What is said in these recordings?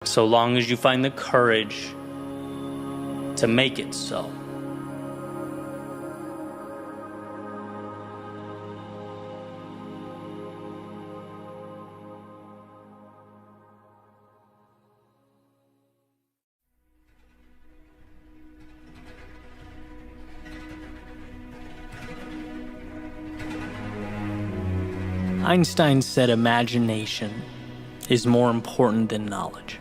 so long as you find the courage to make it so. Einstein said imagination is more important than knowledge.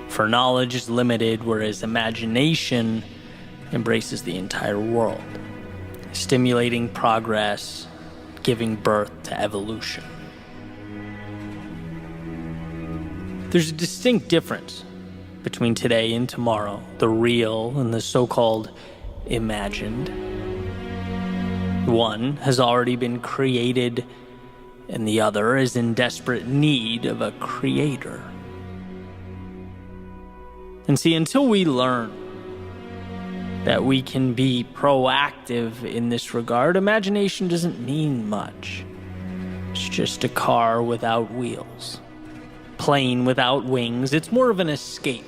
For knowledge is limited, whereas imagination embraces the entire world, stimulating progress, giving birth to evolution. There's a distinct difference between today and tomorrow, the real and the so-called imagined. One has already been created, and the other is in desperate need of a creator. And see, until we learn that we can be proactive in this regard, imagination doesn't mean much. It's just a car without wheels, plane without wings. It's more of an escape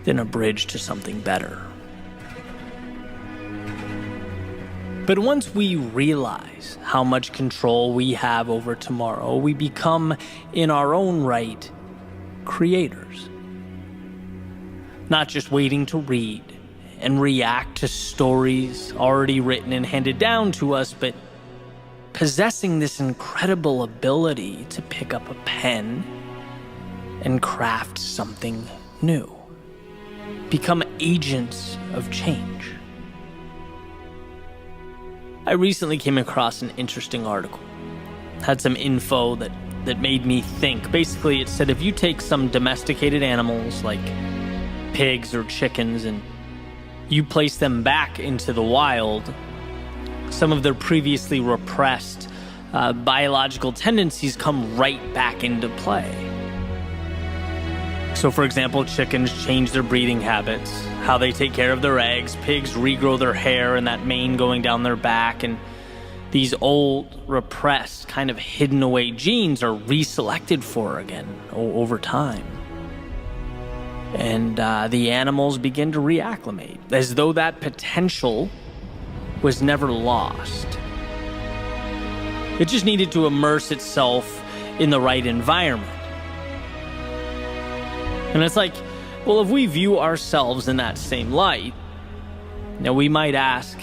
than a bridge to something better. But once we realize how much control we have over tomorrow, we become, in our own right, creators. Not just waiting to read and react to stories already written and handed down to us, but possessing this incredible ability to pick up a pen and craft something new. Become agents of change. I recently came across an interesting article. Had some info that made me think. Basically, it said if you take some domesticated animals like pigs or chickens and you place them back into the wild, some of their previously repressed biological tendencies come right back into play. So, for example, chickens change their breeding habits, how they take care of their eggs. Pigs regrow their hair and that mane going down their back. And these old, repressed, kind of hidden away genes are reselected for again over time. And the animals begin to reacclimate, as though that potential was never lost. It just needed to immerse itself in the right environment. And it's like, well, if we view ourselves in that same light, now we might ask,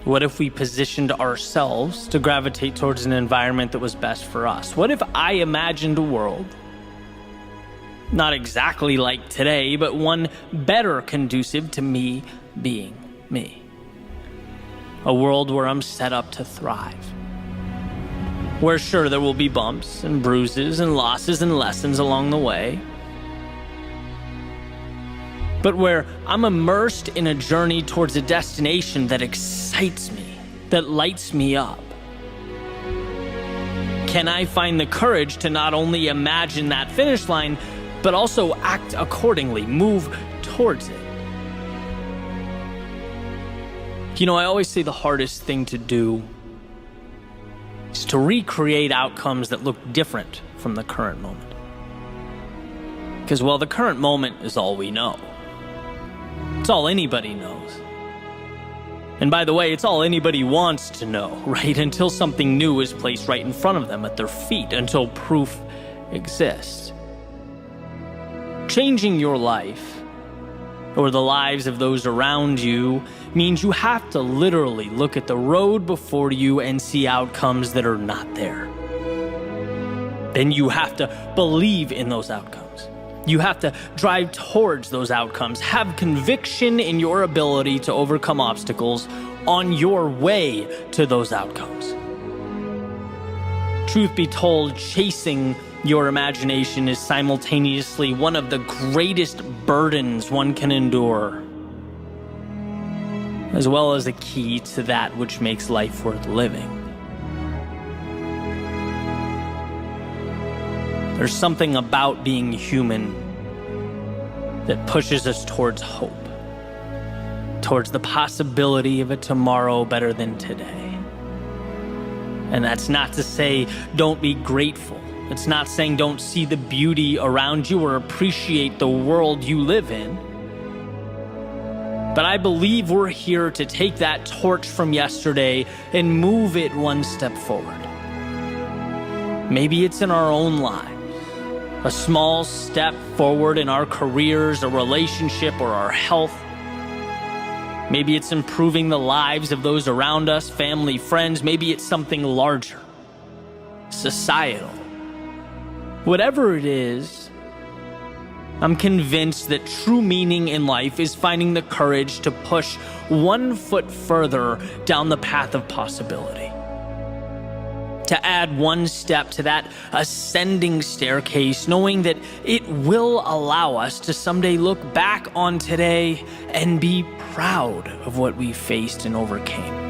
what if we positioned ourselves to gravitate towards an environment that was best for us? What if I imagined a world, not exactly like today, but one better conducive to me being me? A world where I'm set up to thrive. Where sure, there will be bumps and bruises and losses and lessons along the way, but where I'm immersed in a journey towards a destination that excites me, that lights me up. Can I find the courage to not only imagine that finish line, but also act accordingly, move towards it? You know, I always say the hardest thing to do is to recreate outcomes that look different from the current moment. Because, well, the current moment is all we know. It's all anybody knows. And by the way, it's all anybody wants to know, right? Until something new is placed right in front of them at their feet, until proof exists. Changing your life, or the lives of those around you, means you have to literally look at the road before you and see outcomes that are not there. Then you have to believe in those outcomes. You have to drive towards those outcomes. Have conviction in your ability to overcome obstacles on your way to those outcomes. Truth be told, chasing your imagination is simultaneously one of the greatest burdens one can endure, as well as a key to that which makes life worth living. There's something about being human that pushes us towards hope, towards the possibility of a tomorrow better than today. And that's not to say don't be grateful It's not saying don't see the beauty around you or appreciate the world you live in. But I believe we're here to take that torch from yesterday and move it one step forward. Maybe it's in our own lives, a small step forward in our careers, a relationship, or our health. Maybe it's improving the lives of those around us, family, friends. Maybe it's something larger, societal. Whatever it is, I'm convinced that true meaning in life is finding the courage to push one foot further down the path of possibility. To add one step to that ascending staircase, knowing that it will allow us to someday look back on today and be proud of what we faced and overcame.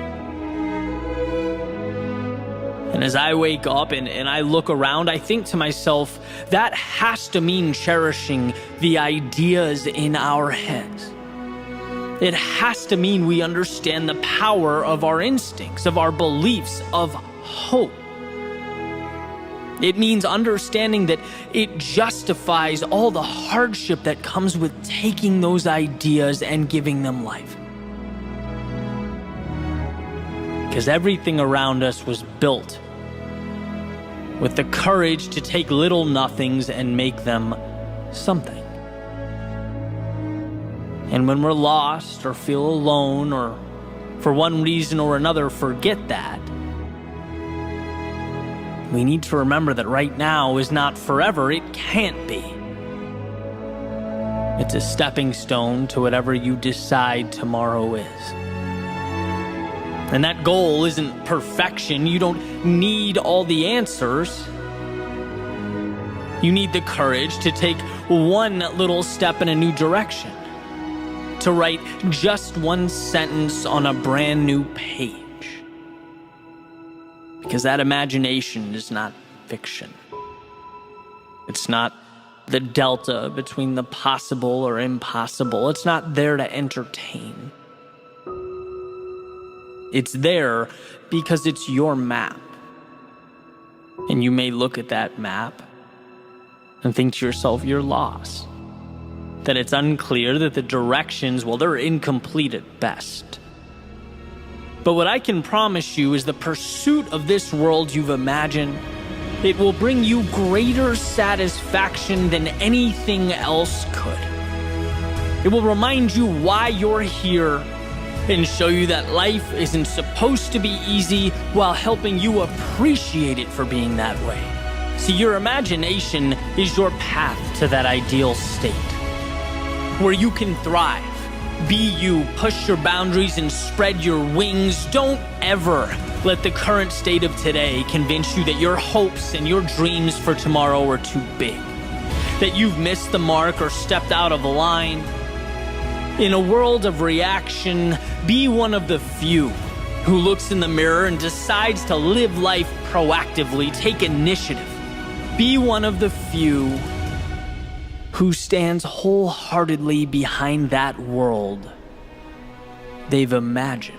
And as I wake up and I look around, I think to myself, that has to mean cherishing the ideas in our heads. It has to mean we understand the power of our instincts, of our beliefs, of hope. It means understanding that it justifies all the hardship that comes with taking those ideas and giving them life. Because everything around us was built with the courage to take little nothings and make them something. And when we're lost or feel alone or for one reason or another forget that, we need to remember that right now is not forever. It can't be. It's a stepping stone to whatever you decide tomorrow is. And that goal isn't perfection. You don't need all the answers. You need the courage to take one little step in a new direction, to write just one sentence on a brand new page. Because that imagination is not fiction. It's not the delta between the possible or impossible. It's not there to entertain. It's there because it's your map. And you may look at that map and think to yourself, you're lost. That it's unclear, that the directions, well, they're incomplete at best. But what I can promise you is the pursuit of this world you've imagined, it will bring you greater satisfaction than anything else could. It will remind you why you're here and show you that life isn't supposed to be easy while helping you appreciate it for being that way. See, your imagination is your path to that ideal state where you can thrive, be you, push your boundaries and spread your wings. Don't ever let the current state of today convince you that your hopes and your dreams for tomorrow are too big, that you've missed the mark or stepped out of line. In a world of reaction, be one of the few who looks in the mirror and decides to live life proactively, take initiative. Be one of the few who stands wholeheartedly behind that world they've imagined.